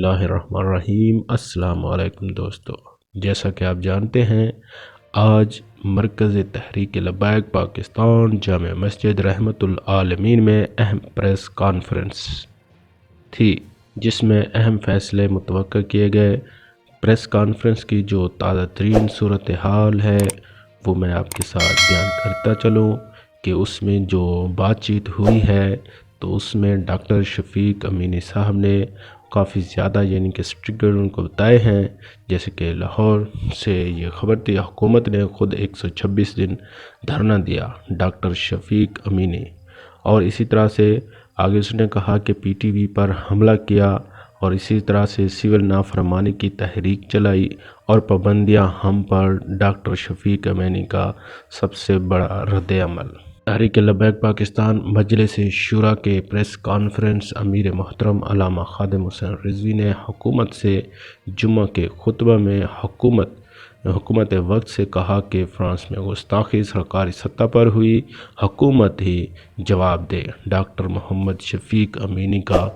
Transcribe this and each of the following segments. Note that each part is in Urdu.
اللہ الرحمن الرحیم۔ السلام علیکم دوستو، جیسا کہ آپ جانتے ہیں آج مرکزی تحریک لبیک پاکستان جامعہ مسجد رحمت العالمین میں اہم پریس کانفرنس تھی، جس میں اہم فیصلے متوقع کیے گئے۔ پریس کانفرنس کی جو تازہ ترین صورتحال ہے وہ میں آپ کے ساتھ بیان کرتا چلوں کہ اس میں جو بات چیت ہوئی ہے تو اس میں ڈاکٹر شفیق امینی صاحب نے کافی زیادہ کہ اسٹرکٹ ان کو بتائے ہیں، جیسے کہ لاہور سے یہ خبر تھی حکومت نے خود 126 دن دھرنا دیا ڈاکٹر شفیق امینی، اور اسی طرح سے آگے اس نے کہا کہ پی ٹی وی پر حملہ کیا اور اسی طرح سے سول نافرمانی کی تحریک چلائی اور پابندیاں ہم پر ڈاکٹر شفیق امینی کا سب سے بڑا رد عمل۔ تحریک لبیک پاکستان مجلس شورا کے پریس کانفرنس امیر محترم علامہ خادم حسین رضوی نے حکومت سے جمعہ کے خطبہ میں حکومت وقت سے کہا کہ فرانس میں گستاخی سرکاری سطح پر ہوئی، حکومت ہی جواب دے ڈاکٹر محمد شفیق امینی کا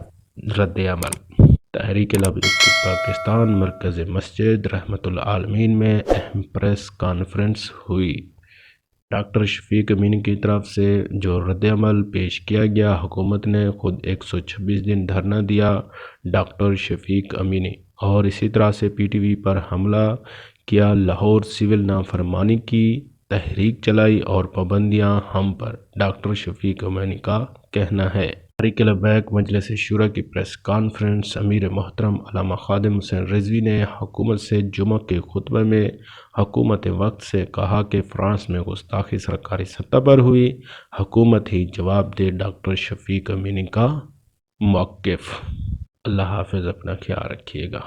رد عمل۔ تحریک لبیک پاکستان مرکزی مسجد رحمت العالمین میں اہم پریس کانفرنس ہوئی۔ ڈاکٹر شفیق امینی کی طرف سے جو رد عمل پیش کیا گیا، حکومت نے خود 126 دن دھرنا دیا ڈاکٹر شفیق امینی، اور اسی طرح سے پی ٹی وی پر حملہ کیا، لاہور سول نافرمانی کی تحریک چلائی اور پابندیاں ہم پر، ڈاکٹر شفیق امینی کا کہنا ہے۔ تحریک لبیک مجلس شورا کی پریس کانفرنس امیر محترم علامہ خادم حسین رضوی نے حکومت سے جمعہ کے خطبہ میں حکومت وقت سے کہا کہ فرانس میں گستاخی سرکاری سطح پر ہوئی، حکومت ہی جواب دے ڈاکٹر شفیق امینی کا موقف۔ اللہ حافظ، اپنا خیال رکھیے گا۔